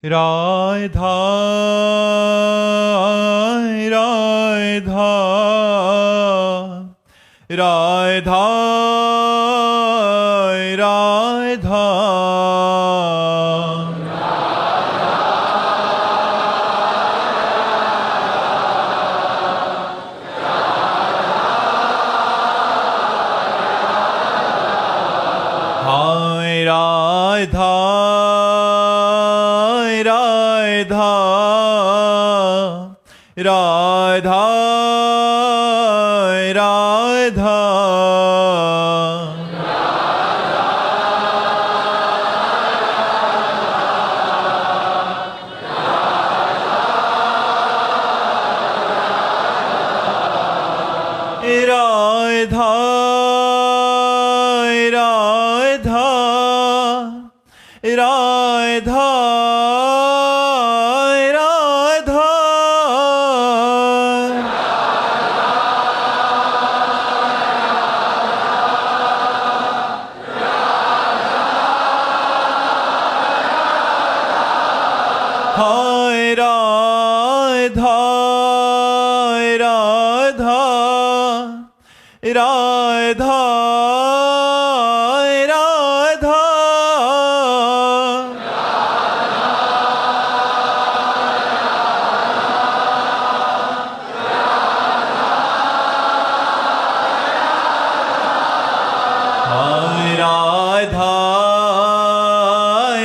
राधा राधा राधा राधा हाय राधा राधा राधा राधा राधा राधा राधा राधा हाय राधा राधा राधा राधा हाय राधा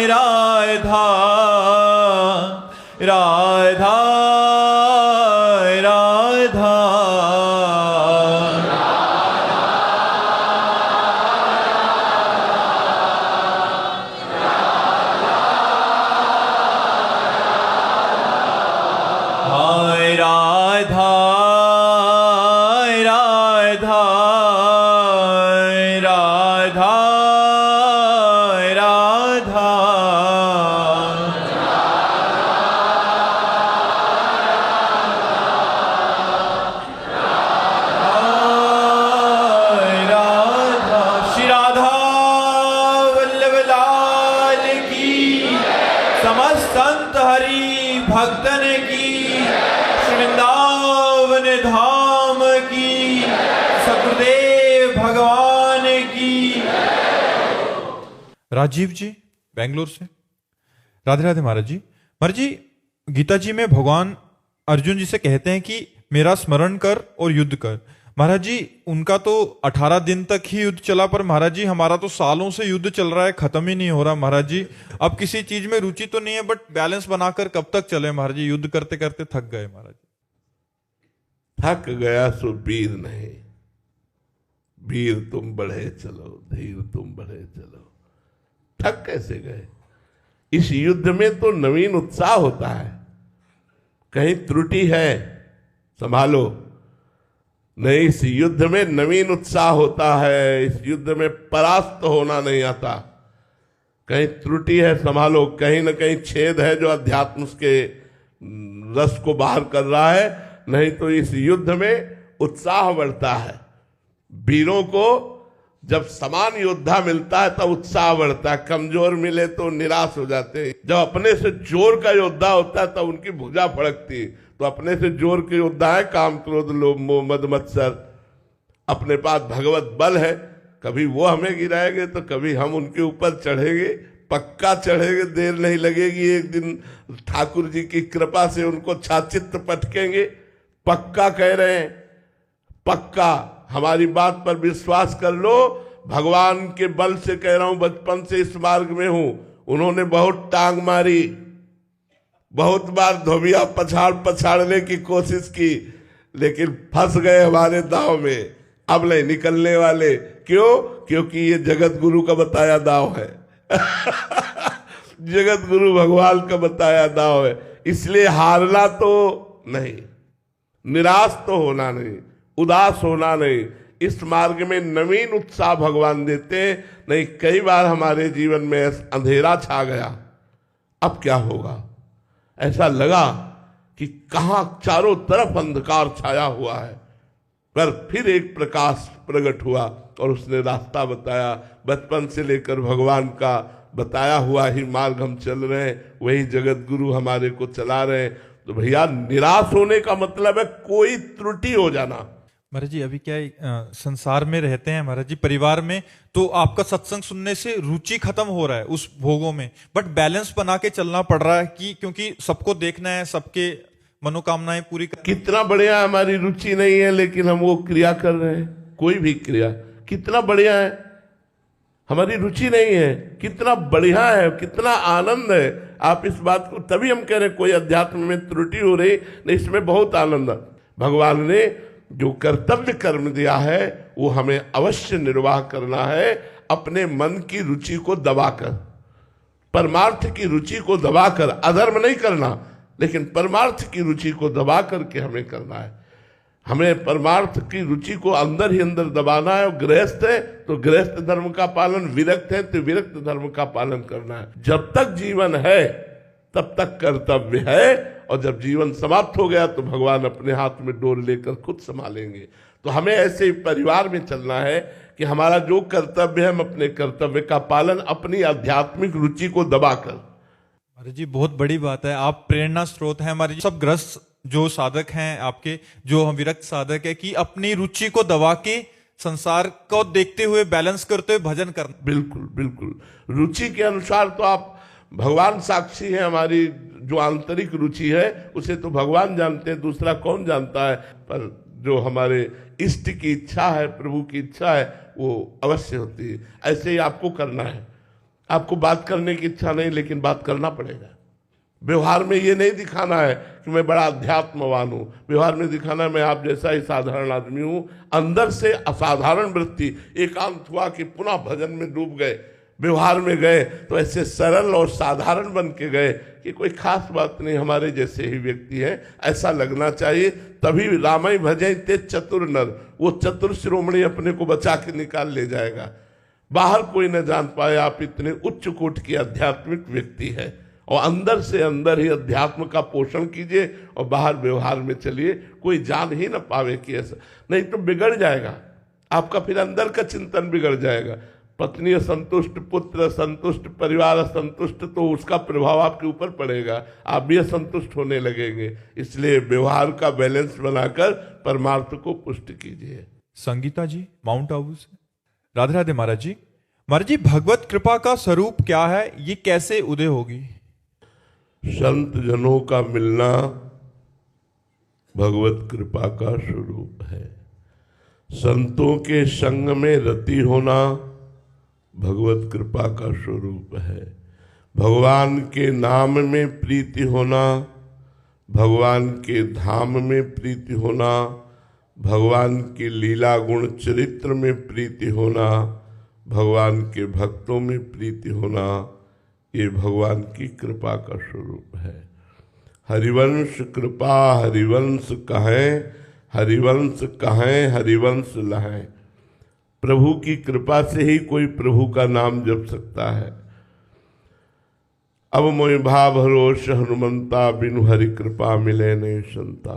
राधा राधा राधा हाय राधा राधा राधा राधा हाय राधा श्री राधा वल्लभ लाल की समस्त संत हरि भक्तन की वृंदावन धाम की सतगुरुदेव भगवान की। राजीव जी बेंगलोर से। राधे राधे महाराज जी। महाराज जी गीता जी में भगवान अर्जुन जी से कहते हैं कि मेरा स्मरण कर और युद्ध कर। महाराज जी उनका तो 18 दिन तक ही युद्ध चला, पर महाराज जी हमारा तो सालों से युद्ध चल रहा है, खत्म ही नहीं हो रहा महाराज जी। अब किसी चीज में रुचि तो नहीं है, बट बैलेंस बनाकर कब तक चले महाराज जी? युद्ध करते करते थक गए महाराज जी। थक गया सो वीर नहीं, वीर तुम बढ़े चलो, धीर तुम बढ़े चलो। थक कैसे गए? इस युद्ध में तो नवीन उत्साह होता है। कहीं त्रुटि है संभालो, नहीं, इस युद्ध में नवीन उत्साह होता है। इस युद्ध में परास्त होना नहीं आता। कहीं त्रुटि है संभालो, कहीं ना कहीं छेद है जो अध्यात्म के रस को बाहर कर रहा है, नहीं तो इस युद्ध में उत्साह बढ़ता है। वीरों को जब समान योद्धा मिलता है तब उत्साह बढ़ता है, कमजोर मिले तो निराश हो जाते हैं। जब अपने से जोर का योद्धा होता है तब उनकी भुजा फड़कती है। तो अपने से जोर के योद्धा है काम क्रोध लोभ मोह मद मत्सर, अपने पास भगवत बल है। कभी वो हमें गिराएंगे तो कभी हम उनके ऊपर चढ़ेंगे, पक्का चढ़ेंगे, देर नहीं लगेगी। एक दिन ठाकुर जी की कृपा से उनको छाचित्र पटकेंगे, पक्का कह रहे हैं, पक्का। हमारी बात पर विश्वास कर लो, भगवान के बल से कह रहा हूं, बचपन से इस मार्ग में हूं। उन्होंने बहुत टांग मारी, बहुत बार धोबिया पछाड़ने की कोशिश की, लेकिन फंस गए हमारे दांव में। अब नहीं निकलने वाले। क्यों? क्योंकि ये जगत गुरु का बताया दांव है। जगत गुरु भगवान का बताया दांव है। इसलिए हारना तो नहीं, निराश तो होना नहीं, उदास होना नहीं। इस मार्ग में नवीन उत्साह भगवान देते। नहीं, कई बार हमारे जीवन में अंधेरा छा गया, अब क्या होगा? ऐसा लगा कि कहां चारों तरफ अंधकार छाया हुआ है, पर फिर एक प्रकाश प्रकट हुआ और उसने रास्ता बताया। बचपन से लेकर भगवान का बताया हुआ ही मार्ग हम चल रहे हैं, वही जगत गुरु हमारे को चला रहे हैं। तो भैया निराश होने का मतलब है कोई त्रुटि हो जाना। महाराज जी अभी क्या है, संसार में रहते हैं महाराज जी, परिवार में, तो आपका सत्संग सुनने से रुचि खत्म हो रहा है उस भोगों में, बट बैलेंस बना के चलना पड़ रहा है कि क्योंकि सबको देखना है, सबके मनोकामनाएं पूरी कितना बढ़िया हमारी रुचि नहीं है लेकिन हम वो क्रिया कर रहे हैं, कोई भी क्रिया कितना बढ़िया है, हमारी रुचि नहीं है, कितना बढ़िया है, कितना आनंद है। आप इस बात को, तभी हम कह रहे हैं कोई अध्यात्म में त्रुटि हो रही नहीं, इसमें बहुत आनंद है। भगवान ने जो कर्तव्य कर्म दिया है वो हमें अवश्य निर्वाह करना है, अपने मन की रुचि को दबाकर, परमार्थ की रुचि को दबाकर। अधर्म नहीं करना, लेकिन परमार्थ की रुचि को दबा करके हमें करना है। हमें परमार्थ की रुचि को अंदर ही अंदर दबाना है। और गृहस्थ है तो गृहस्थ धर्म का पालन, विरक्त है तो विरक्त धर्म का पालन करना है। जब तक जीवन है तब तक कर्तव्य है, और जब जीवन समाप्त हो गया तो भगवान अपने हाथ में डोर लेकर खुद संभालेंगे। तो हमें ऐसे परिवार में चलना है कि हमारा जो कर्तव्य है हम अपने कर्तव्य का पालन अपनी आध्यात्मिक रुचि को दबाकर। महाराज जी बहुत बड़ी बात है, आप प्रेरणा स्रोत हैं हमारे सब ग्रस्त जो साधक हैं आपके, जो हम विरक्त साधक है, कि अपनी रुचि को दबा के संसार को देखते हुए बैलेंस करते हुए भजन करना। बिल्कुल बिल्कुल, रुचि के अनुसार तो आप, भगवान साक्षी है, हमारी जो आंतरिक रुचि है उसे तो भगवान जानते हैं, दूसरा कौन जानता है। पर जो हमारे इष्ट की इच्छा है, प्रभु की इच्छा है, वो अवश्य होती है। ऐसे ही आपको करना है। आपको बात करने की इच्छा नहीं, लेकिन बात करना पड़ेगा। व्यवहार में ये नहीं दिखाना है कि मैं बड़ा अध्यात्मवान हूँ, व्यवहार में दिखाना है मैं आप जैसा ही साधारण आदमी हूँ। अंदर से असाधारण वृत्ति, एकांत हुआ कि पुनः भजन में डूब गए, व्यवहार में गए तो ऐसे सरल और साधारण बन के गए कि कोई खास बात नहीं, हमारे जैसे ही व्यक्ति हैं, ऐसा लगना चाहिए। तभी रामई भजै ते चतुर नर, वो चतुर शिरोमणि अपने को बचा के निकाल ले जाएगा। बाहर कोई न जान पाए आप इतने उच्च कोटि की आध्यात्मिक व्यक्ति है, और अंदर से अंदर ही अध्यात्म का पोषण कीजिए और बाहर व्यवहार में चलिए, कोई जान ही न पावे कि ऐसा, नहीं तो बिगड़ जाएगा आपका, फिर अंदर का चिंतन बिगड़ जाएगा। पत्नी असंतुष्ट, पुत्र असंतुष्ट, परिवार असंतुष्ट, तो उसका प्रभाव आपके ऊपर पड़ेगा, आप भी असंतुष्ट होने लगेंगे। इसलिए व्यवहार का बैलेंस बनाकर परमार्थ को पुष्ट कीजिए। संगीता जी माउंट आबू से, राधे राधे महाराज जी। महाराज जी भगवत कृपा का स्वरूप क्या है, ये कैसे उदय होगी? संत जनों का मिलना भगवत कृपा का स्वरूप है। संतों के संग में रति होना भगवत कृपा का स्वरूप है। भगवान के नाम में प्रीति होना, भगवान के धाम में प्रीति होना, भगवान की लीला गुण चरित्र में प्रीति होना, भगवान के भक्तों में प्रीति होना, ये भगवान की कृपा का स्वरूप है। हरिवंश कृपा हरिवंश कहें, हरिवंश कहें हरिवंश लहें। प्रभु की कृपा से ही कोई प्रभु का नाम जप सकता है। अब मोहि भाव भरोस हनुमंता, बिनु हरि कृपा मिले नहीं संता।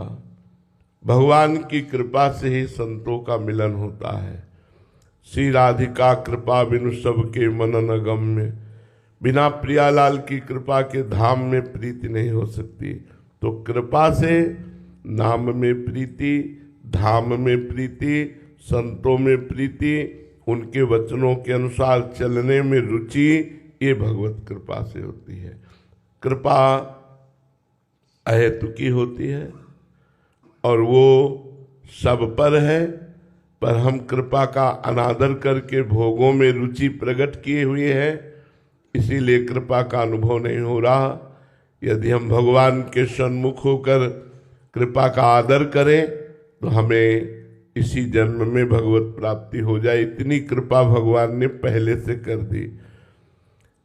भगवान की कृपा से ही संतों का मिलन होता है। श्री राधिका कृपा बिनु सबके मन न गम्य। बिना प्रियालाल की कृपा के धाम में प्रीति नहीं हो सकती। तो कृपा से नाम में प्रीति, धाम में प्रीति, संतों में प्रीति, उनके वचनों के अनुसार चलने में रुचि, ये भगवत कृपा से होती है। कृपा अहेतुकी होती है और वो सब पर है, पर हम कृपा का अनादर करके भोगों में रुचि प्रकट किए हुए हैं, इसीलिए कृपा का अनुभव नहीं हो रहा। यदि हम भगवान के सन्मुख होकर कृपा का आदर करें तो हमें इसी जन्म में भगवत प्राप्ति हो जाए। इतनी कृपा भगवान ने पहले से कर दी,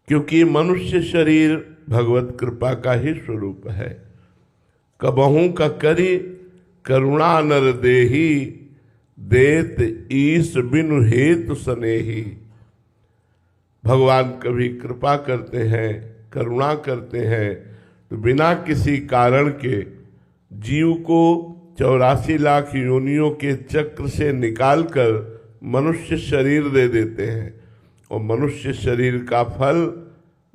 क्योंकि मनुष्य शरीर भगवत कृपा का ही स्वरूप है। कबहू का करी करुणा नर देही, देत ईश बिनु हेतु सनेही। भगवान कभी कृपा करते हैं, करुणा करते हैं, तो बिना किसी कारण के जीव को 84 लाख योनियों के चक्र से निकालकर मनुष्य शरीर दे देते हैं। और मनुष्य शरीर का फल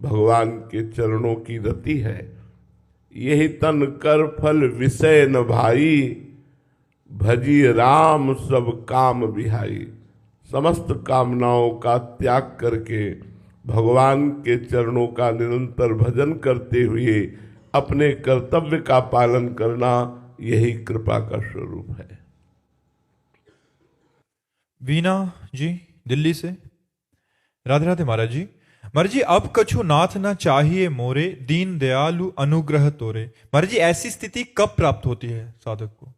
भगवान के चरणों की रति है। यही तन कर फल विषय न भाई, भजी राम सब काम बिहाई। समस्त कामनाओं का त्याग करके भगवान के चरणों का निरंतर भजन करते हुए अपने कर्तव्य का पालन करना, यही कृपा का स्वरूप है। वीना जी दिल्ली से, राधे राधे महाराज जी। महाराज जी, अब कछु नाथ न चाहिए मोरे, दीन दयालु अनुग्रह तोरे। महाराज जी, ऐसी स्थिति कब प्राप्त होती है साधक को?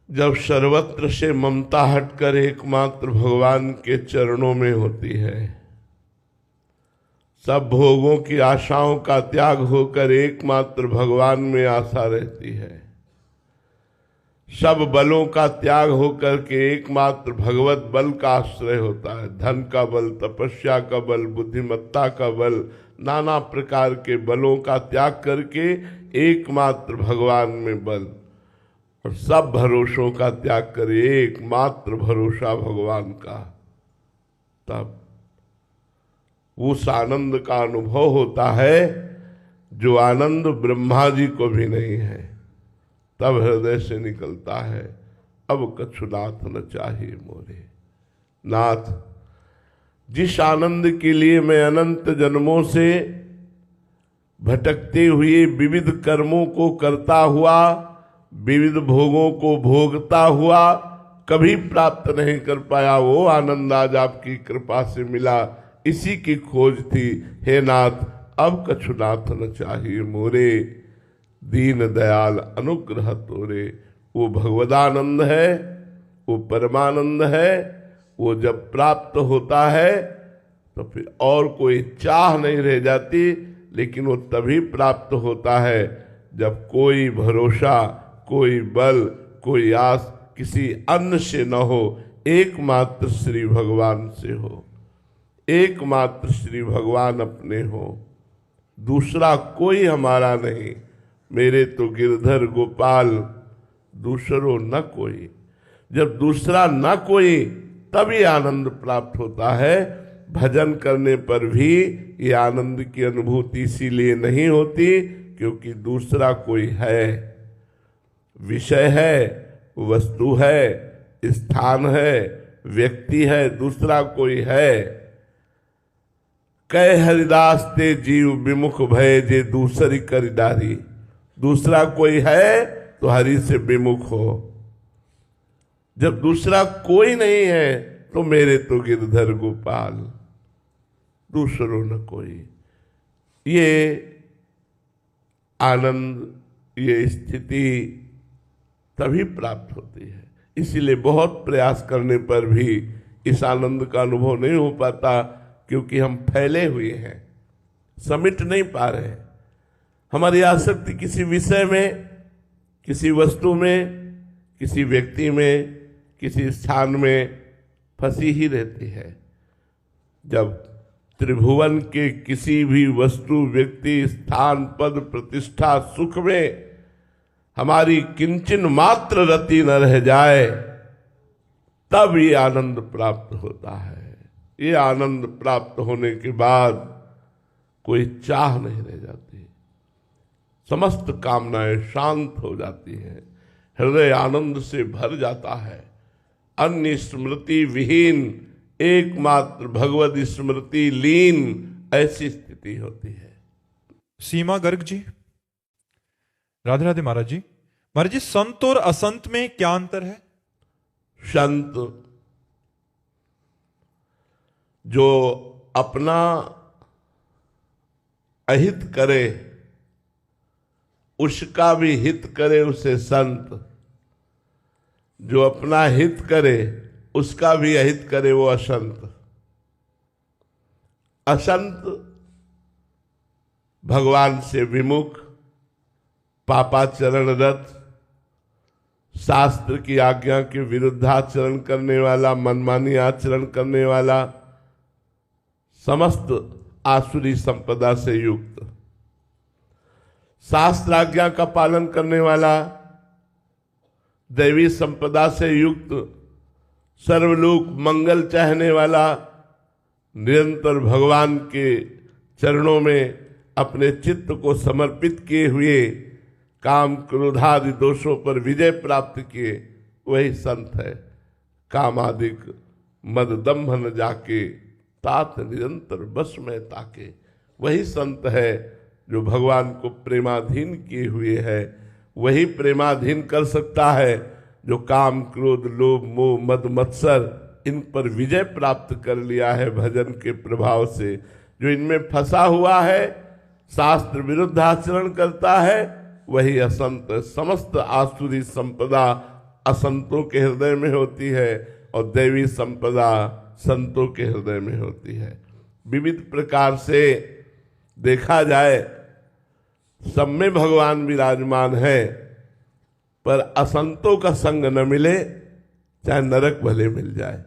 जब सर्वत्र से ममता हटकर एकमात्र भगवान के चरणों में होती है, सब भोगों की आशाओं का त्याग होकर एकमात्र भगवान में आशा रहती है, सब बलों का त्याग होकर के एकमात्र भगवत बल का आश्रय होता है। धन का बल, तपस्या का बल, बुद्धिमत्ता का बल, नाना प्रकार के बलों का त्याग करके एकमात्र भगवान में बल, और सब भरोसों का त्याग करे एकमात्र भरोसा भगवान का, तब उस आनंद का अनुभव होता है जो आनंद ब्रह्मा जी को भी नहीं है। तब हृदय से निकलता है, अब कछु नाथ न चाहिए मोरे। नाथ, जिस आनंद के लिए मैं अनंत जन्मों से भटकते हुए विविध कर्मों को करता हुआ, विविध भोगों को भोगता हुआ कभी प्राप्त नहीं कर पाया, वो आनंद आज आपकी कृपा से मिला, इसी की खोज थी। हे नाथ, अब कछु नाथ न चाहिए मोरे, दीन दयाल अनुग्रह तोरे। वो भगवदानंद है, वो परमानंद है। वो जब प्राप्त होता है तो फिर और कोई चाह नहीं रह जाती, लेकिन वो तभी प्राप्त होता है जब कोई भरोसा, कोई बल, कोई आस किसी अन्य से न हो, एकमात्र श्री भगवान से हो, एकमात्र श्री भगवान अपने हो, दूसरा कोई हमारा नहीं। मेरे तो गिरधर गोपाल, दूसरो न कोई। जब दूसरा न कोई, तभी आनंद प्राप्त होता है। भजन करने पर भी ये आनंद की अनुभूति इसीलिए नहीं होती क्योंकि दूसरा कोई है, विषय है, वस्तु है, स्थान है, व्यक्ति है, दूसरा कोई है। कह हरिदास ते जीव विमुख भय, जे दूसरी करिदारी। दूसरा कोई है तो हरि से विमुख हो। जब दूसरा कोई नहीं है तो मेरे तो गिरधर गोपाल, दूसरो न कोई। ये आनंद, ये स्थिति तभी प्राप्त होती है। इसीलिए बहुत प्रयास करने पर भी इस आनंद का अनुभव नहीं हो पाता, क्योंकि हम फैले हुए हैं, समेट नहीं पा रहे हैं। हमारी आसक्ति किसी विषय में, किसी वस्तु में, किसी व्यक्ति में, किसी स्थान में फंसी ही रहती है। जब त्रिभुवन के किसी भी वस्तु, व्यक्ति, स्थान, पद, प्रतिष्ठा, सुख में हमारी किंचन मात्र रति न रह जाए, तब ये आनंद प्राप्त होता है। ये आनंद प्राप्त होने के बाद कोई चाह नहीं रह जाती, समस्त कामनाएं शांत हो जाती हैं, हृदय आनंद से भर जाता है। अन्य स्मृति विहीन, एकमात्र भगवत स्मृति लीन, ऐसी स्थिति होती है। सीमा गर्ग जी, राधे राधे महाराज जी। महाराज जी, संत और असंत में क्या अंतर है? संत जो अपना अहित करे, उसका भी हित करे, उसे संत। जो अपना हित करे, उसका भी अहित करे, वो असंत। असंत भगवान से विमुख, पापाचरण रत, शास्त्र की आज्ञा के विरुद्ध आचरण करने वाला, मनमानी आचरण करने वाला, समस्त आसुरी संपदा से युक्त, शास्त्र आज्ञा का पालन करने वाला, दैवी संपदा से युक्त, सर्वलोक मंगल चाहने वाला, निरंतर भगवान के चरणों में अपने चित्त को समर्पित किए हुए काम क्रोधादि दोषों पर विजय प्राप्त किए, वही संत है। कामादिक मद दंभ न जाके, तात निरंतर बस में ताके, वही संत है जो भगवान को प्रेमाधीन किए हुए है। वही प्रेमाधीन कर सकता है जो काम क्रोध लोभ मोह मद मत्सर इन पर विजय प्राप्त कर लिया है भजन के प्रभाव से। जो इनमें फंसा हुआ है, शास्त्र विरुद्ध आचरण करता है, वही असंत। समस्त आसुरी संपदा असंतों के हृदय में होती है और दैवी संपदा संतों के हृदय में होती है। विविध प्रकार से देखा जाए सब में भगवान विराजमान है, पर असंतों का संग न मिले चाहे नरक भले मिल जाए।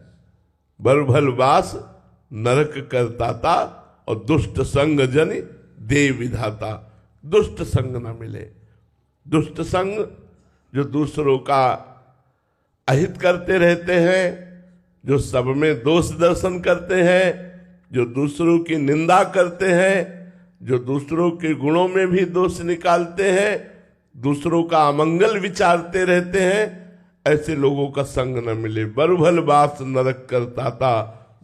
बरभल वास नरक करताता और दुष्ट संग जन देव विधाता। दुष्ट संग न मिले, दुष्ट संग जो दूसरों का अहित करते रहते हैं, जो सब में दोष दर्शन करते हैं, जो दूसरों की निंदा करते हैं, जो दूसरों के गुणों में भी दोष निकालते हैं, दूसरों का अमंगल विचारते रहते हैं, ऐसे लोगों का संग न मिले। बरभल वास नरक करताता,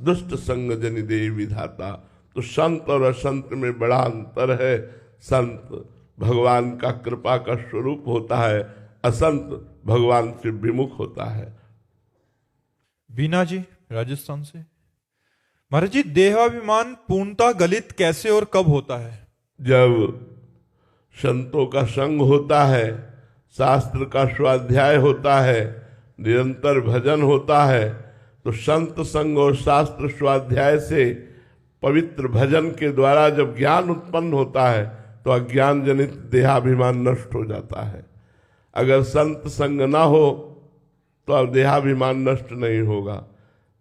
दुष्ट संग जनि देव विधाता। तो संत और असंत में बड़ा अंतर है। संत भगवान का कृपा का स्वरूप होता है, असंत भगवान से विमुख होता है। बीना जी राजस्थान से। महाराज जी, देहाभिमान पूर्णता गलित कैसे और कब होता है? जब संतों का संग होता है, शास्त्र का स्वाध्याय होता है, निरंतर भजन होता है, तो संत संग और शास्त्र स्वाध्याय से पवित्र भजन के द्वारा जब ज्ञान उत्पन्न होता है तो अज्ञान जनित देहाभिमान नष्ट हो जाता है। अगर संत संग ना हो तो अब देहाभिमान नष्ट नहीं होगा।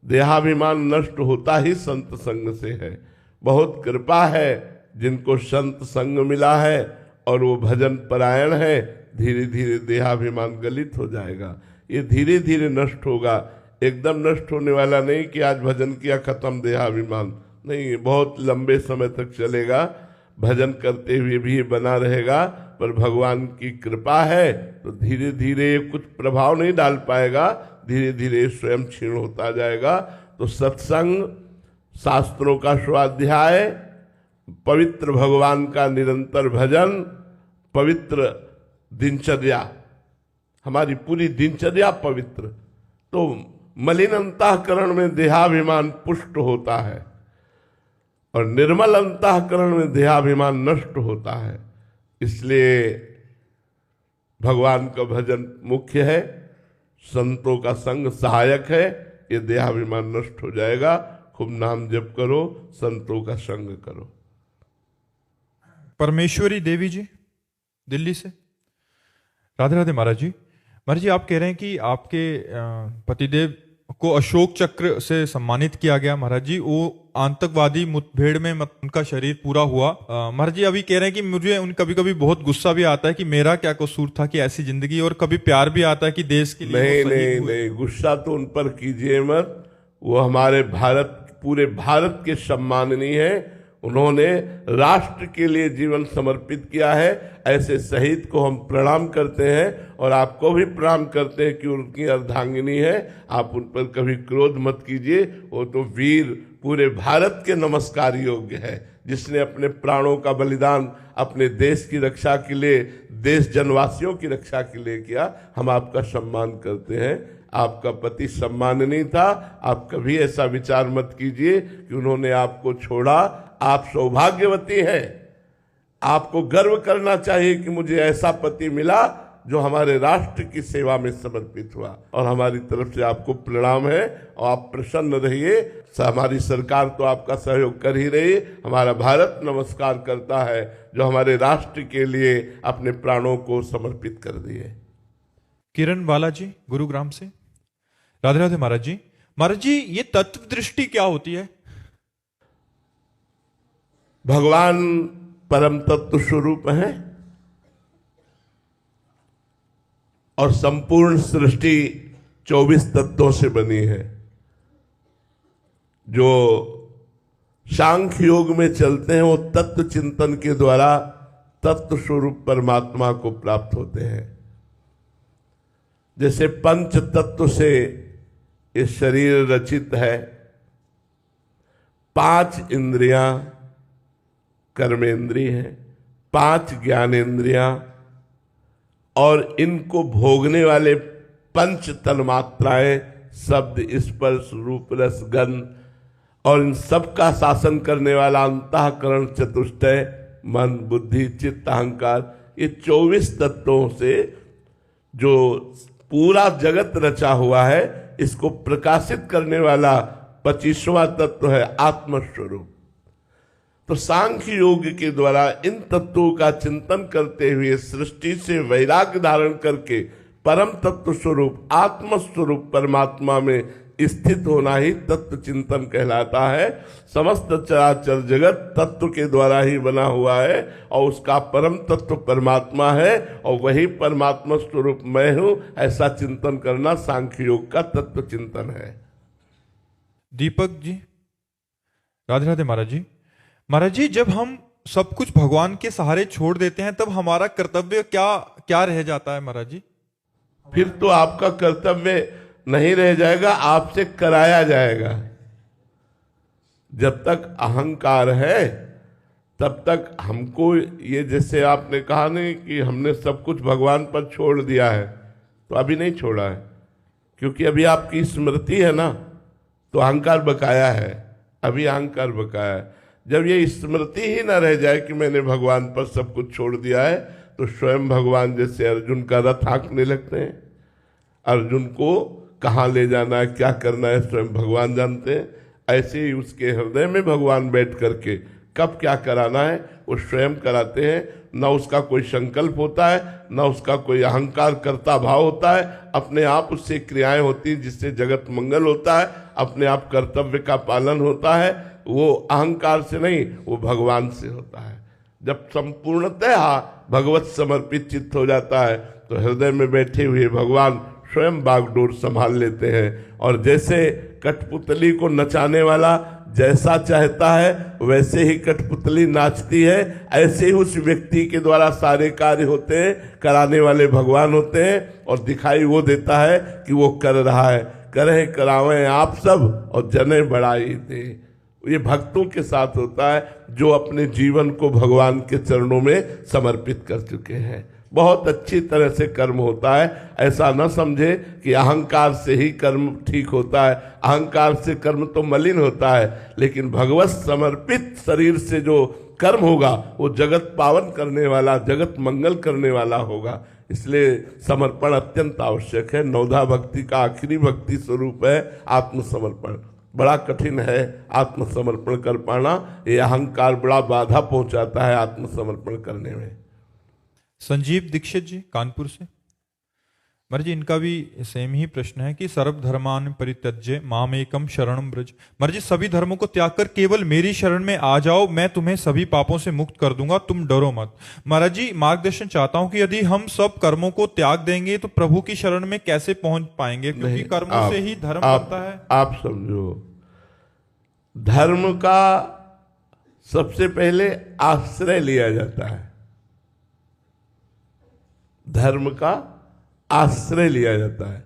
देहाभिमान नष्ट होता ही संत संग से है। बहुत कृपा है जिनको संत संग मिला है और वो भजन परायण है। धीरे धीरे देहाभिमान गलित हो जाएगा। ये धीरे धीरे नष्ट होगा, एकदम नष्ट होने वाला नहीं कि आज भजन किया खत्म देहाभिमान नहीं। बहुत लंबे समय तक चलेगा, भजन करते हुए भी ये बना रहेगा। पर भगवान की कृपा है तो धीरे धीरे कुछ प्रभाव नहीं डाल पाएगा, धीरे धीरे स्वयं क्षीण होता जाएगा। तो सत्संग, शास्त्रों का स्वाध्याय, पवित्र भगवान का निरंतर भजन, पवित्र दिनचर्या, हमारी पूरी दिनचर्या पवित्र, तो मलिन अंतःकरण में देहाभिमान पुष्ट होता है और निर्मल अंतःकरण में देहाभिमान नष्ट होता है। इसलिए भगवान का भजन मुख्य है, संतों का संग सहायक है। ये देहाभिमान नष्ट हो जाएगा। खूब नाम जप करो, संतों का संग करो। परमेश्वरी देवी जी दिल्ली से। राधे राधे महाराज जी। महाराज जी, आप कह रहे हैं कि आपके पतिदेव को अशोक चक्र से सम्मानित किया गया। महाराज जी, वो आतंकवादी मुठभेड़ में उनका शरीर पूरा हुआ। महाराज जी अभी कह रहे हैं कि मुझे कभी कभी बहुत गुस्सा भी आता है कि मेरा क्या कसूर था कि ऐसी जिंदगी, और कभी प्यार भी आता है कि देश के लिए। नहीं, गुस्सा तो उन पर कीजिए मत। वो हमारे भारत, पूरे भारत के सम्माननीय है। उन्होंने राष्ट्र के लिए जीवन समर्पित किया है। ऐसे शहीद को हम प्रणाम करते हैं और आपको भी प्रणाम करते हैं कि उनकी अर्धांगिनी है। आप उन पर कभी क्रोध मत कीजिए। वो तो वीर पूरे भारत के नमस्कार योग्य है, जिसने अपने प्राणों का बलिदान अपने देश की रक्षा के लिए, देश जनवासियों की रक्षा के लिए किया। हम आपका सम्मान करते हैं। आपका पति सम्माननीय था। आप कभी ऐसा विचार मत कीजिए कि उन्होंने आपको छोड़ा। आप सौभाग्यवती हैं। आपको गर्व करना चाहिए कि मुझे ऐसा पति मिला जो हमारे राष्ट्र की सेवा में समर्पित हुआ। और हमारी तरफ से आपको प्रणाम है और आप प्रसन्न रहिए। हमारी सरकार तो आपका सहयोग कर ही रही। हमारा भारत नमस्कार करता है जो हमारे राष्ट्र के लिए अपने प्राणों को समर्पित कर दिए। किरण बालाजी गुरुग्राम से। राधे राधे महाराज जी। महाराज जी, ये तत्व दृष्टि क्या होती है? भगवान परम तत्व स्वरूप है और संपूर्ण सृष्टि 24 तत्वों से बनी है। जो सांख्य योग में चलते हैं वो तत्व चिंतन के द्वारा तत्व स्वरूप परमात्मा को प्राप्त होते हैं। जैसे पंच तत्व से ये शरीर रचित है, 5 इंद्रियां कर्मेंद्रिय हैं, 5 ज्ञानेंद्रियां और इनको भोगने वाले 5 तन्मात्राएं, शब्द स्पर्श रूप रस गंध, और इन सब का शासन करने वाला अंतःकरण चतुष्टय मन बुद्धि चित्त अहंकार, ये 24 तत्वों से जो पूरा जगत रचा हुआ है इसको प्रकाशित करने वाला 25वां तत्व है आत्मस्वरूप। तो सांख्य योग के द्वारा इन तत्वों का चिंतन करते हुए सृष्टि से वैराग्य धारण करके परम तत्व स्वरूप आत्मस्वरूप परमात्मा में स्थित होना ही तत्व चिंतन कहलाता है। समस्त चराचर जगत तत्व के द्वारा ही बना हुआ है और उसका परम तत्व परमात्मा है और वही परमात्मा स्वरूप मैं हूं, ऐसा चिंतन करना सांख्य योग का तत्व चिंतन है। दीपक जी, राधे राधे महाराज जी। महाराज जी, जब हम सब कुछ भगवान के सहारे छोड़ देते हैं तब हमारा कर्तव्य क्या क्या रह जाता है महाराज जी? फिर तो आपका कर्तव्य नहीं रह जाएगा, आपसे कराया जाएगा। जब तक अहंकार है तब तक हमको ये, जैसे आपने कहा नहीं कि हमने सब कुछ भगवान पर छोड़ दिया है, तो अभी नहीं छोड़ा है, क्योंकि अभी आपकी स्मृति है ना, तो अहंकार बकाया है, अभी अहंकार बकाया है। जब ये स्मृति ही ना रह जाए कि मैंने भगवान पर सब कुछ छोड़ दिया है, तो स्वयं भगवान जैसे अर्जुन का रथ हाँकने लगते हैं। अर्जुन को कहाँ ले जाना है, क्या करना है, स्वयं भगवान जानते हैं। ऐसे ही उसके हृदय में भगवान बैठ करके कब क्या कराना है वो स्वयं कराते हैं। न उसका कोई संकल्प होता है, न उसका कोई अहंकार करता भाव होता है, अपने आप उससे क्रियाएं होती हैं जिससे जगत मंगल होता है, अपने आप कर्तव्य का पालन होता है। वो अहंकार से नहीं, वो भगवान से होता है। जब संपूर्णतः भगवत समर्पित चित्त हो जाता है तो हृदय में बैठे हुए भगवान स्वयं बागडोर संभाल लेते हैं। और जैसे कठपुतली को नचाने वाला जैसा चाहता है वैसे ही कठपुतली नाचती है, ऐसे ही उस व्यक्ति के द्वारा सारे कार्य होते हैं, कराने वाले भगवान होते हैं और दिखाई वो देता है कि वो कर रहा है। करें करावें आप सब और जने बढ़ाई दे। ये भक्तों के साथ होता है जो अपने जीवन को भगवान के चरणों में समर्पित कर चुके हैं। बहुत अच्छी तरह से कर्म होता है। ऐसा न समझे कि अहंकार से ही कर्म ठीक होता है। अहंकार से कर्म तो मलिन होता है, लेकिन भगवत समर्पित शरीर से जो कर्म होगा वो जगत पावन करने वाला, जगत मंगल करने वाला होगा। इसलिए समर्पण अत्यंत आवश्यक है। नवधा भक्ति का आखिरी भक्ति स्वरूप है आत्मसमर्पण। बड़ा कठिन है आत्मसमर्पण कर पाना। ये अहंकार बड़ा बाधा पहुंचाता है आत्मसमर्पण करने में। संजीव दीक्षित जी कानपुर से, महाराज जी इनका भी सेम ही प्रश्न है कि सर्वधर्मान परित्यज्य मामेकम शरणम ब्रज। महाराज जी, सभी धर्मों को त्याग कर केवल मेरी शरण में आ जाओ, मैं तुम्हें सभी पापों से मुक्त कर दूंगा, तुम डरो मत। महाराज जी, मार्गदर्शन चाहता हूं कि यदि हम सब कर्मों को त्याग देंगे तो प्रभु की शरण में कैसे पहुंच पाएंगे, क्योंकि कर्मों से ही धर्म बनता है। आप समझो, धर्म का सबसे पहले आश्रय लिया जाता है। धर्म का आश्रय लिया जाता है,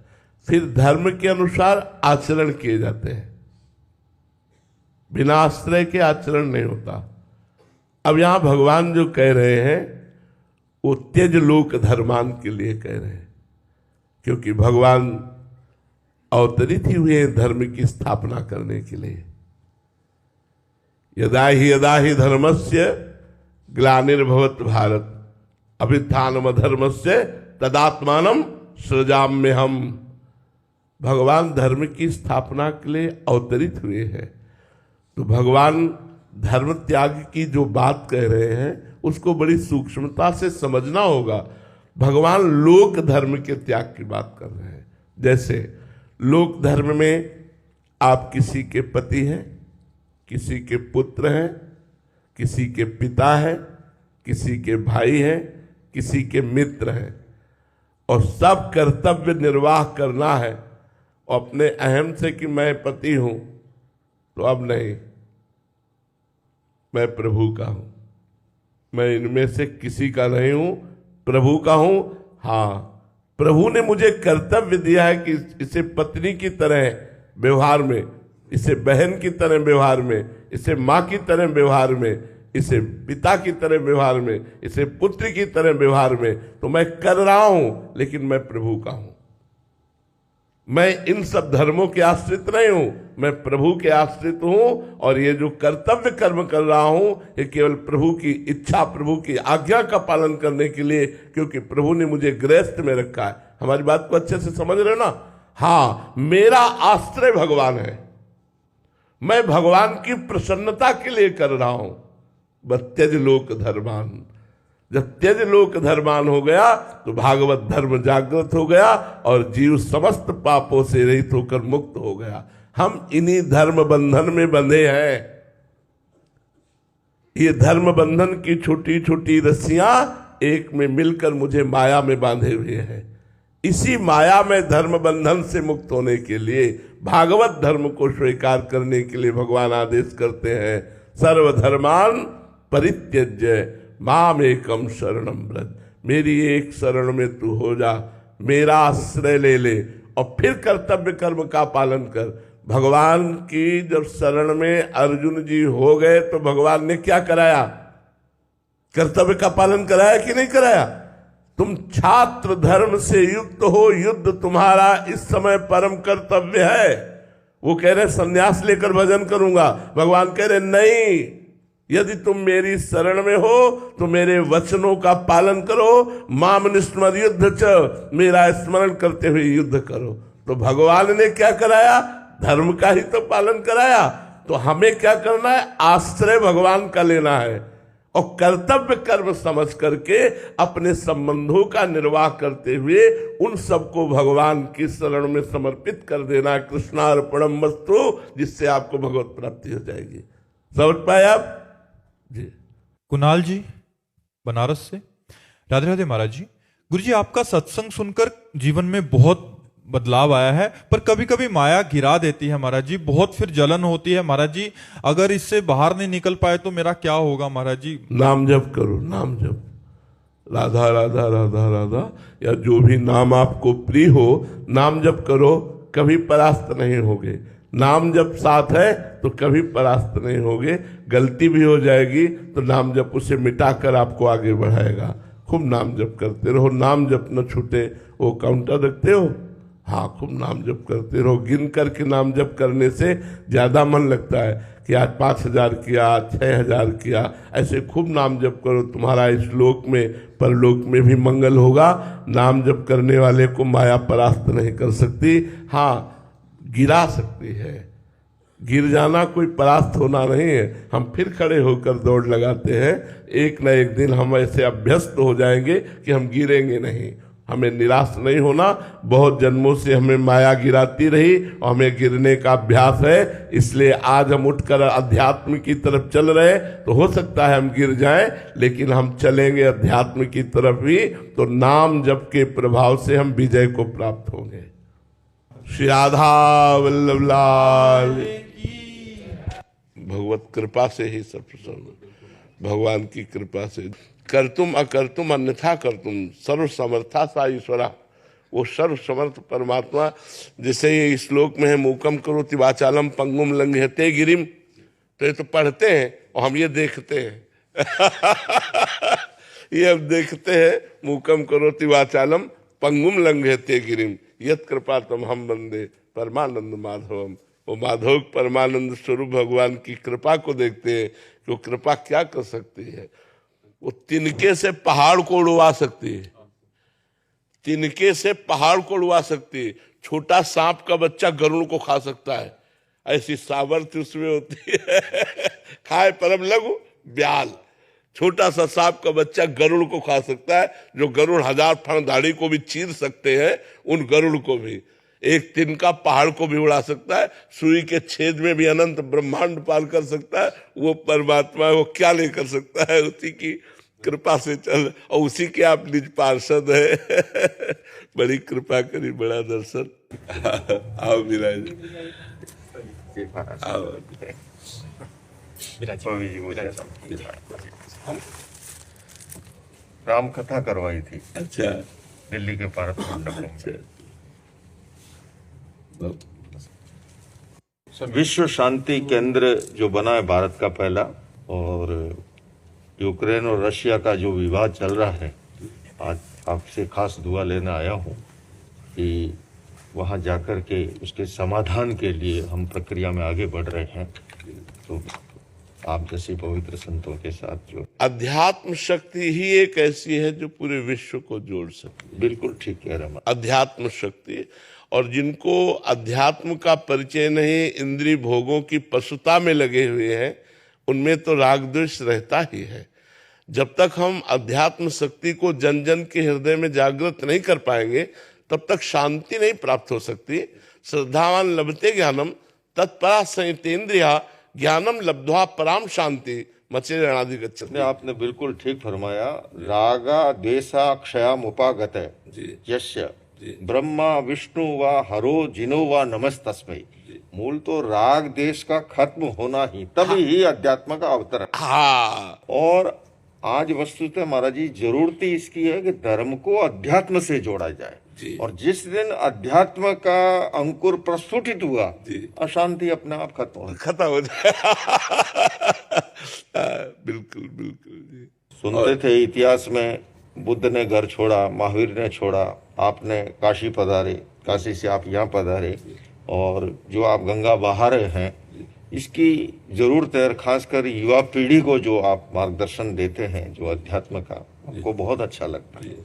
फिर धर्म के अनुसार आचरण किए जाते हैं। बिना आश्रय के आचरण नहीं होता। अब यहां भगवान जो कह रहे हैं वो त्यज लोक धर्मान के लिए कह रहे हैं, क्योंकि भगवान अवतरित ही हुए धर्म की स्थापना करने के लिए। यदा ही धर्मस्य ग्लानिर्भवत भारत अभ्युत्थानम धर्मस्य तदात्मानम सृजाम्य हम। भगवान धर्म की स्थापना के लिए अवतरित हुए हैं। तो भगवान धर्म त्याग की जो बात कह रहे हैं उसको बड़ी सूक्ष्मता से समझना होगा। भगवान लोक धर्म के त्याग की बात कर रहे हैं। जैसे लोक धर्म में आप किसी के पति हैं, किसी के पुत्र हैं, किसी के पिता हैं, किसी के भाई हैं, किसी के मित्र हैं, और सब कर्तव्य निर्वाह करना है। अपने अहम से कि मैं पति हूं तो अब नहीं, मैं प्रभु का हूं, मैं इनमें से किसी का नहीं हूं, प्रभु का हूं। हाँ, प्रभु ने मुझे कर्तव्य दिया है कि इसे पत्नी की तरह व्यवहार में, इसे बहन की तरह व्यवहार में, इसे माँ की तरह व्यवहार में, इसे पिता की तरह व्यवहार में, इसे पुत्र की तरह व्यवहार में, तो मैं कर रहा हूं, लेकिन मैं प्रभु का हूं। मैं इन सब धर्मों के आश्रित नहीं हूं, मैं प्रभु के आश्रित हूं। और ये जो कर्तव्य कर्म कर रहा हूं, ये केवल प्रभु की इच्छा, प्रभु की आज्ञा का पालन करने के लिए, क्योंकि प्रभु ने मुझे गृहस्थ में रखा है। हमारी बात को अच्छे से समझ रहे हो ना? हाँ, मेरा आश्रय भगवान है, मैं भगवान की प्रसन्नता के लिए कर रहा हूं। बस त्यज लोक धर्मान, जब त्यज लोक धर्मान हो गया तो भागवत धर्म जागृत हो गया और जीव समस्त पापों से रहित होकर मुक्त हो गया। हम इन्हीं धर्म बंधन में बंधे हैं। ये धर्म बंधन की छोटी छोटी रस्सियां एक में मिलकर मुझे माया में बांधे हुए हैं। इसी माया में धर्म बंधन से मुक्त होने के लिए, भागवत धर्म को स्वीकार करने के लिए भगवान आदेश करते हैं, सर्वधर्मान परित्यज्य माम एकम शरणम व्रज। मेरी एक शरण में तू हो जा, मेरा आश्रय ले ले और फिर कर्तव्य कर्म का पालन कर। भगवान की जब शरण में अर्जुन जी हो गए तो भगवान ने क्या कराया? कर्तव्य का पालन कराया कि नहीं कराया? तुम छात्र धर्म से युक्त हो, युद्ध तुम्हारा इस समय परम कर्तव्य है। वो कह रहे संन्यास लेकर भजन करूंगा, भगवान कह रहे नहीं, यदि तुम मेरी शरण में हो तो मेरे वचनों का पालन करो। माम निस्मर युद्ध च, मेरा स्मरण करते हुए युद्ध करो। तो भगवान ने क्या कराया? धर्म का ही तो पालन कराया। तो हमें क्या करना है? आश्रय भगवान का लेना है और कर्तव्य कर्म समझ करके अपने संबंधों का निर्वाह करते हुए उन सबको भगवान की शरण में समर्पित कर देना है। कृष्णार्पणम मस्तु, जिससे आपको भगवत प्राप्ति हो जाएगी। समझ पाए आप जी? कुणाल जी बनारस से, राधे राधे महाराज जी। गुरु जी, आपका सत्संग सुनकर जीवन में बहुत बदलाव आया है, पर कभी कभी माया गिरा देती है महाराज जी, बहुत फिर जलन होती है महाराज जी। अगर इससे बाहर नहीं निकल पाए तो मेरा क्या होगा महाराज जी? नाम जप करो, नाम जप, राधा राधा राधा राधा, या जो भी नाम आपको प्रिय हो, नाम जप करो, कभी परास्त नहीं होगे। नाम जप साथ है तो कभी परास्त नहीं होगे। गलती भी हो जाएगी तो नाम जप उसे मिटाकर आपको आगे बढ़ाएगा। खूब नाम जप करते रहो, नाम जप न छूटे। वो काउंटर रखते हो? हाँ, खूब नाम जप करते रहो। गिन करके नाम जप करने से ज्यादा मन लगता है कि आज 5000 किया, 6000 किया। ऐसे खूब नाम जप करो, तुम्हारा इस लोक में परलोक में भी मंगल होगा। नाम जप करने वाले को माया परास्त नहीं कर सकती। हाँ, गिरा सकती है। गिर जाना कोई परास्त होना नहीं है। हम फिर खड़े होकर दौड़ लगाते हैं। एक न एक दिन हम ऐसे अभ्यस्त हो जाएंगे कि हम गिरेंगे नहीं। हमें निराश नहीं होना। बहुत जन्मों से हमें माया गिराती रही और हमें गिरने का अभ्यास है, इसलिए आज हम उठकर अध्यात्म की तरफ चल रहे। तो हो सकता है हम गिर जाएं, लेकिन हम चलेंगे अध्यात्म की तरफ ही, तो नाम जप के प्रभाव से हम विजय को प्राप्त होंगे। श्री राधा वल्लभ लाल। भगवत कृपा से ही सब प्रसन्न, भगवान की कृपा से। कर्तुम अकर्तुम अन्यथा कर्तुम सर्व समर्था सा ईश्वरा। वो सर्व समर्थ परमात्मा, जैसे ये श्लोक में है, मूकम करोति वाचालम पंगुम लंघयते गिरिम। तो ये तो पढ़ते हैं और हम ये देखते हैं ये अब देखते हैं, मूकम करोति वाचालम पंगुम लंघयते गिरिम यत कृपा तम हम बंदे परमानंद माधवम। वो माधव परमानंद स्वरूप भगवान की कृपा को देखते हैं कि वो कृपा क्या कर सकती है। वो तिनके से पहाड़ को उड़वा सकती है, तिनके से पहाड़ को उड़वा सकती है। छोटा सांप का बच्चा गरुड़ को खा सकता है, ऐसी सामर्थ्य उसमें होती है खाए परम लघु ब्याल। छोटा सा सांप का बच्चा गरुड़ को खा सकता है, जो गरुड़ 1000 फण दाढ़ी को भी चीर सकते हैं, उन गरुड़ को भी। एक तिनका पहाड़ को भी उड़ा सकता है, सुई के छेद में भी अनंत ब्रह्मांड पार कर सकता है। वो परमात्मा है, वो क्या नहीं कर सकता है, उसी की कृपा से चल, और उसी के आप निज पार्षद है बड़ी कृपा करी, बड़ा दर्शन आओ विराज आओ। पवी जी मुझे राम कथा करवाई थी अच्छा दिल्ली के भारत मंडप में। विश्व शांति केंद्र जो बना है भारत का पहला, और यूक्रेन और रशिया का जो विवाद चल रहा है, आज आपसे खास दुआ लेने आया हूँ कि वहाँ जाकर के उसके समाधान के लिए हम प्रक्रिया में आगे बढ़ रहे हैं। तो आप जैसे पवित्र संतों के साथ जो अध्यात्म शक्ति ही एक ऐसी है जो पूरे विश्व को जोड़ सकती है। बिल्कुल ठीक कह रहा हूँ। अध्यात्म शक्ति, और जिनको अध्यात्म का परिचय नहीं, इंद्रिय भोगों की पशुता में लगे हुए हैं, उनमें तो राग द्वेष रहता ही है। जब तक हम अध्यात्म शक्ति को जन जन के हृदय में जागृत नहीं कर पाएंगे, तब तक शांति नहीं प्राप्त हो सकती। श्रद्धावान लभते ज्ञानम तत्परा संयतेन्द्रिया ज्ञानम लब्ध्वा पराम शांति मचे रणादि गच्छति। आपने बिल्कुल ठीक फरमाया। रागा द्वेषा क्षयामुपागत जी यस्य ब्रह्मा विष्णु व हरो जिनो व नमस्तस्मै। मूल तो राग देश का खत्म होना ही, तभी ही अध्यात्म का अवतरण। हाँ, और आज वस्तुतः महाराज जी जरूरत ही इसकी है कि धर्म को अध्यात्म से जोड़ा जाए। और जिस दिन अध्यात्म का अंकुर प्रस्फुटित हुआ, अशांति अपने आप खत्म हो जाए। बिल्कुल बिल्कुल जी। सुनते थे इतिहास में, बुद्ध ने घर छोड़ा, महावीर ने छोड़ा, आपने काशी पधारे, काशी से आप यहाँ पधारे, और जो आप गंगा बहा रहे हैं, इसकी जरूरत है। खासकर युवा पीढ़ी को जो आप मार्गदर्शन देते हैं जो अध्यात्म का, हमको बहुत अच्छा लगता है।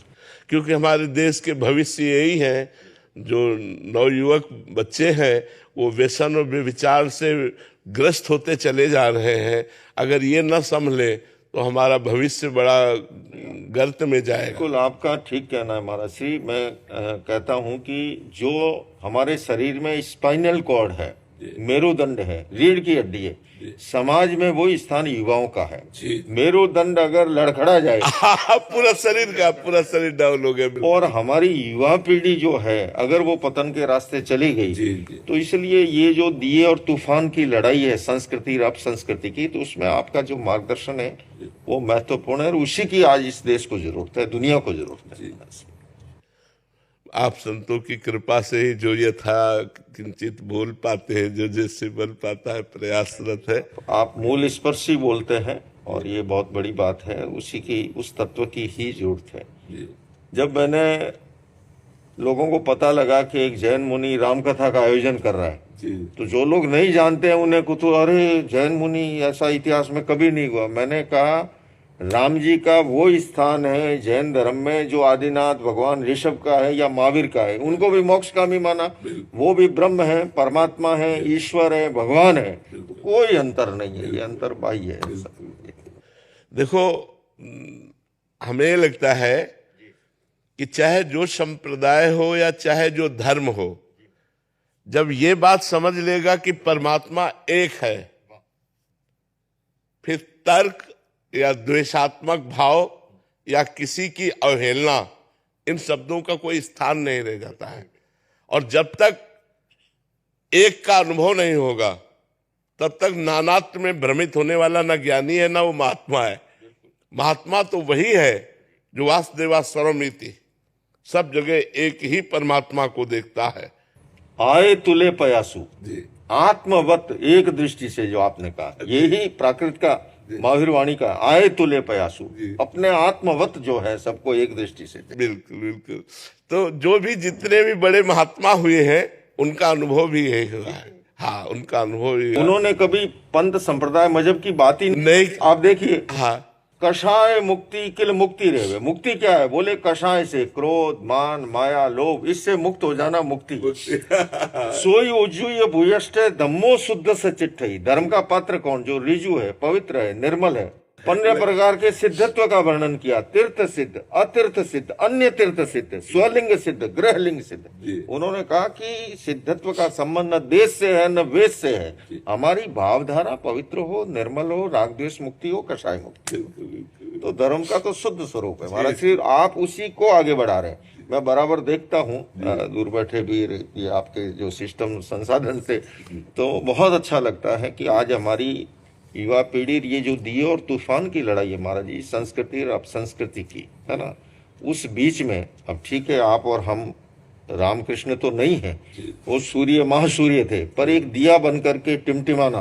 क्योंकि हमारे देश के भविष्य यही है। जो नवयुवक बच्चे हैं वो व्यसन और व्यभिचार से ग्रस्त होते चले जा रहे हैं। अगर ये न संभले तो हमारा भविष्य बड़ा गर्त में जाएगा। बिल्कुल आपका ठीक कहना है महाराज श्री। मैं कहता हूँ कि जो हमारे शरीर में स्पाइनल कॉर्ड है, मेरुदंड है, रीढ़ की हड्डी है, समाज में वो स्थान युवाओं का है। मेरुदंड अगर लड़खड़ा जाए पूरा शरीर डाउन हो गया। और हमारी युवा पीढ़ी जो है अगर वो पतन के रास्ते चली गई, तो इसलिए ये जो दिए और तूफान की लड़ाई है संस्कृति और अपसंस्कृति की, तो उसमें आपका जो मार्गदर्शन है वो महत्वपूर्ण है। और उसी की आज इस देश को जरूरत है, दुनिया को जरूरत है। आप संतों की कृपा से ही जो यथा किंचित बोल पाते हैं, जो जैसे बन पाता है, प्रयासरत है। आप मूल स्पर्शी बोलते हैं और ये बहुत बड़ी बात है। उसी की, उस तत्व की ही जरूरत है। जब मैंने लोगों को पता लगा कि एक जैन मुनि रामकथा का आयोजन कर रहा है, तो जो लोग नहीं जानते हैं उन्हें कुछ, अरे जैन मुनि ऐसा इतिहास में कभी नहीं हुआ। मैंने कहा राम जी का वो स्थान है जैन धर्म में जो आदिनाथ भगवान ऋषभ का है या महावीर का है, उनको भी मोक्षकामी माना। वो भी ब्रह्म है, परमात्मा है, ईश्वर है, भगवान है, कोई अंतर नहीं है। ये अंतर बाह्य है। देखो, हमें लगता है कि चाहे जो संप्रदाय हो या चाहे जो धर्म हो, जब ये बात समझ लेगा कि परमात्मा एक है, फिर तर्क या द्वेषात्मक भाव या किसी की अवहेलना, इन शब्दों का कोई स्थान नहीं रह जाता है। और जब तक एक का अनुभव नहीं होगा, तब तक नानात्व में भ्रमित होने वाला ना ज्ञानी है ना वो महात्मा है। महात्मा तो वही है जो वासुदेवा सर्वमिति, सब जगह एक ही परमात्मा को देखता है। आए तुले पयासु, आत्मवत एक दृष्टि से, जो आपने कहा यही प्राकृत का महावीर वाणी का, आए तुले पयासु, अपने आत्मवत जो है सबको एक दृष्टि से। बिल्कुल बिल्कुल। तो जो भी जितने भी बड़े महात्मा हुए हैं उनका अनुभव भी यही हुआ है। हाँ, उनका अनुभव ही। उन्होंने कभी पंथ संप्रदाय मजहब की बात ही नहीं। आप देखिए, हाँ, कषाय मुक्ति किल मुक्ति रेवे। मुक्ति क्या है? बोले कषाय से, क्रोध, मान, माया, लोभ, इससे मुक्त हो जाना मुक्ति। सोई उज्जूय भूयष्ट धम्मो शुद्ध सचिट्ठ। धर्म का पात्र कौन? जो रिजु है, पवित्र है, निर्मल है। 15 प्रकार के सिद्धत्व का वर्णन किया। तीर्थ सिद्ध, अतीर्थ सिद्ध, अन्य तीर्थ सिद्ध, स्वलिंग सिद्ध, गृहलिंग सिद्ध। उन्होंने कहा कि सिद्धत्व का संबंध न देश से है न वेद से है। हमारी भावधारा पवित्र हो, निर्मल हो, राग द्वेष मुक्ति हो, कषाय मुक्ति। तो धर्म का तो शुद्ध स्वरूप है महाराज श्री, आप उसी को आगे बढ़ा रहे हैं। मैं बराबर देखता हूँ दूर बैठे भी ये आपके जो सिस्टम संसाधन से, तो बहुत अच्छा लगता है कि आज हमारी युवा पीढ़ी ये जो दिए और तूफान की लड़ाई है महाराज जी, संस्कृति और अपसंस्कृति की, है ना, उस बीच में अब ठीक है आप और हम रामकृष्ण तो नहीं है, वो सूर्य महासूर्य थे, पर एक दिया बन करके टिमटिमाना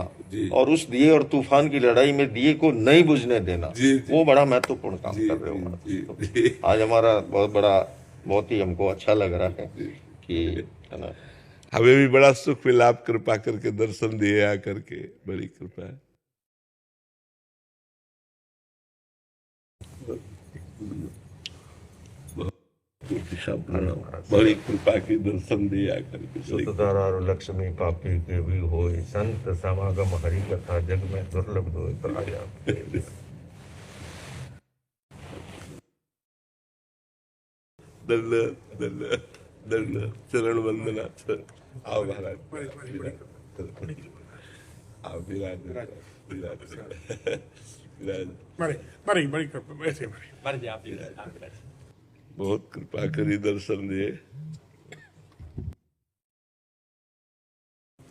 और उस दिए और तूफान की लड़ाई में दिए को नहीं बुझने देना, वो बड़ा महत्वपूर्ण काम कर रहे हो महाराज। आज हमारा बहुत ही हमको अच्छा लग रहा है कि, है ना, हमें भी बड़ा सुख मिला, आप कृपा करके दर्शन दिए आकर के, बड़ी कृपा है। बड़ी कृपा की दर्शन दिया करके। सुतधारा और लक्ष्मी पापी के भी होए, संत समागम हरि कथा जग में दुर्लभ होए प्राया। दंड चरण वंदना। आओ महाराज, आओ विराज। बहुत कृपा करी, दर्शन दिए।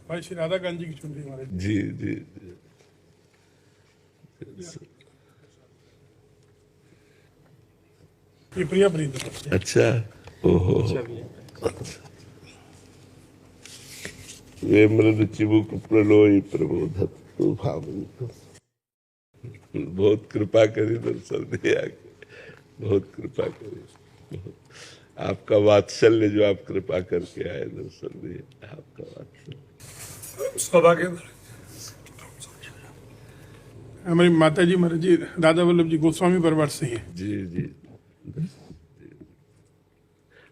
भाई श्री राधा कांत जी की चुनरी हमारे। जी जी जी। ये प्रिया प्रीत। अच्छा, ओहो। वे मृद चिबुक प्रलोई प्रबोधत तू भावंत। बहुत कृपा करी, दर्शन दिया, बहुत कृपा करी। आपका वात्सल्य जो आप कृपा करके आए, दर्शन दिए, आपका वात्सल्य। सौभाग्य हमारी माता जी महाराज जी राधा वल्लभ जी गोस्वामी परिवार से ही है। जी जी।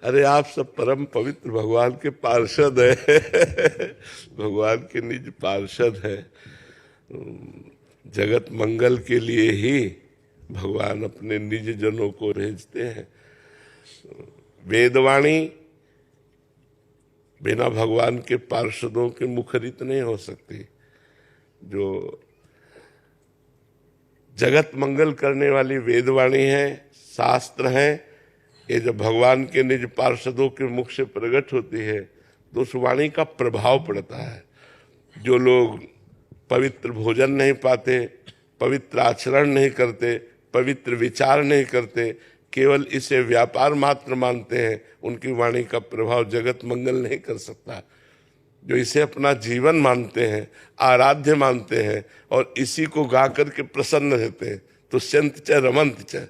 अरे आप सब परम पवित्र भगवान के पार्षद है। भगवान के निज पार्षद है। जगत मंगल के लिए ही भगवान अपने निज जनों को भेजते हैं। वेदवाणी बिना भगवान के पार्षदों के मुखरित नहीं हो सकती। जो जगत मंगल करने वाली वेदवाणी है, शास्त्र है, ये जब भगवान के निज पार्षदों के मुख से प्रकट होती है तो उस वाणी का प्रभाव पड़ता है। जो लोग पवित्र भोजन नहीं पाते, पवित्र आचरण नहीं करते, पवित्र विचार नहीं करते, केवल इसे व्यापार मात्र मानते हैं, उनकी वाणी का प्रभाव जगत मंगल नहीं कर सकता। जो इसे अपना जीवन मानते हैं, आराध्य मानते हैं और इसी को गा करके प्रसन्न रहते हैं, तुष्यंत च रमंत च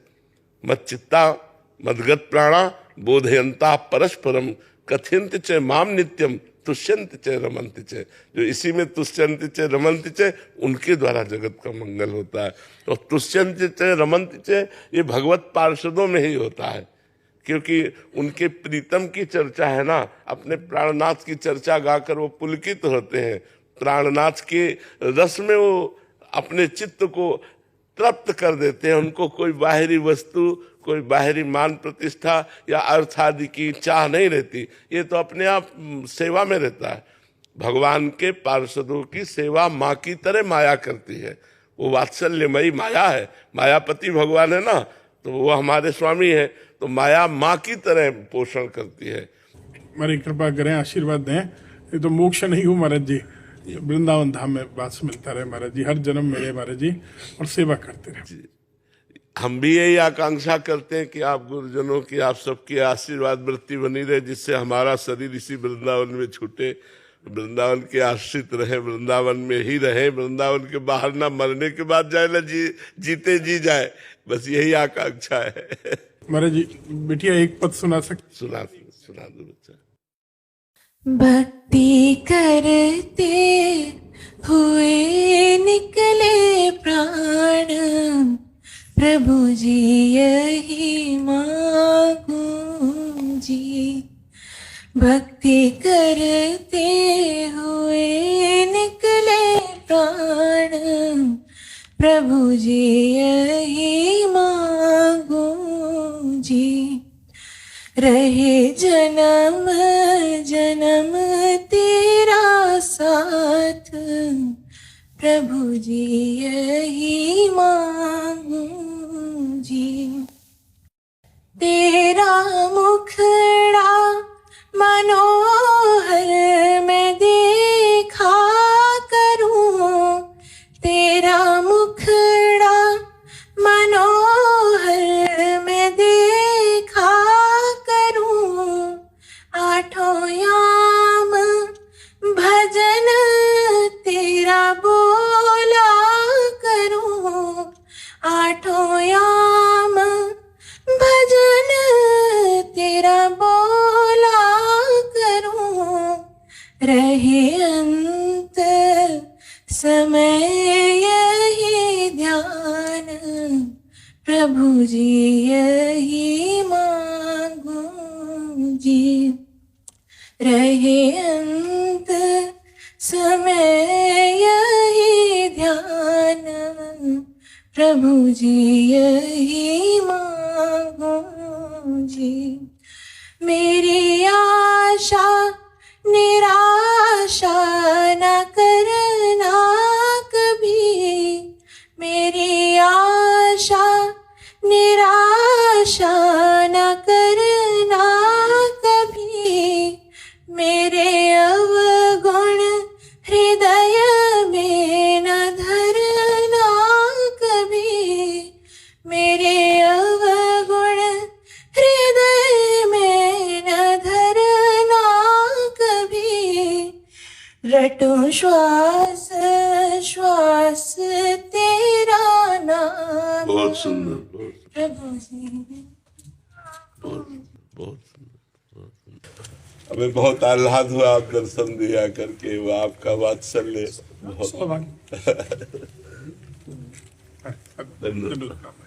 मच्चित्ता मदगत प्राणा बोधयंता परस्परम कथयंत च माम नित्यम तुष्यंत च रमंत च। जो इसी में तुष्यंत च रमंत च, उनके द्वारा जगत का मंगल होता है। तो तुष्यंत च रमंत च ये भगवत पार्षदों में ही होता है, क्योंकि उनके प्रीतम की चर्चा है ना। अपने प्राणनाथ की चर्चा गाकर वो पुलकित होते हैं। प्राणनाथ के रस में वो अपने चित्त को तृप्त कर देते हैं। उनको कोई बाहरी वस्तु, कोई बाहरी मान प्रतिष्ठा या अर्थ आदि की चाह नहीं रहती। ये तो अपने आप सेवा में रहता है। भगवान के पार्षदों की सेवा माँ की तरह माया करती है। वो वात्सल्यमयी माया है। मायापति भगवान है ना, तो वो हमारे स्वामी है, तो माया माँ की तरह पोषण करती है। हमारी कृपा करें, आशीर्वाद दें। ये तो मोक्ष नहीं हो महाराज जी, वृंदावन धाम में वास मिलता रहे महाराज जी, हर जन्म मिले महाराज जी, और सेवा करते रहे। हम भी यही आकांक्षा करते हैं कि आप गुरुजनों की, आप सबकी आशीर्वाद वृत्ति बनी रहे, जिससे हमारा शरीर इसी वृंदावन में छूटे, वृंदावन के आश्रित रहे, वृंदावन में ही रहे, वृंदावन के बाहर ना, मरने के बाद जाए ना, जीते जी जाए, बस यही आकांक्षा है। महाराज जी बिटिया एक पद सुना सकते? सुना दो बच्चा। भक्ति करते हुए निकले प्राण, प्रभु जी यही मांगू जी। भक्ति करते हुए निकले प्राण, प्रभु जी यही मांगू जी। रहे जन्म जन्म तेरा साथ, प्रभु जी यही मांगू जी। तेरा मुखड़ा मनोहर मैं देखा करूं, तेरा तेरा बोला करूं, रहे अंत समय यही ध्यान, प्रभु जी यही मांगू जी। रहे अंत समय यही ध्यान, प्रभु जी यही मांगू जी। मेरी आशा निराशा न करना कभी, मेरी आशा निराशा न करना कभी, मेरे अवगुण हृदय में न धरना कभी, मेरे अवगुण हृदय में न धरना कभी। रटूं श्वास श्वास तेरा नाम, बहुत सुंदर, बहुत प्रभु जी। बहुत बहुत सुंदर। हमें बहुत आह्लाद हुआ आप दर्शन दिया करके, वो आपका वात्सल्य बहुत सौभाग्य। धन्यवाद।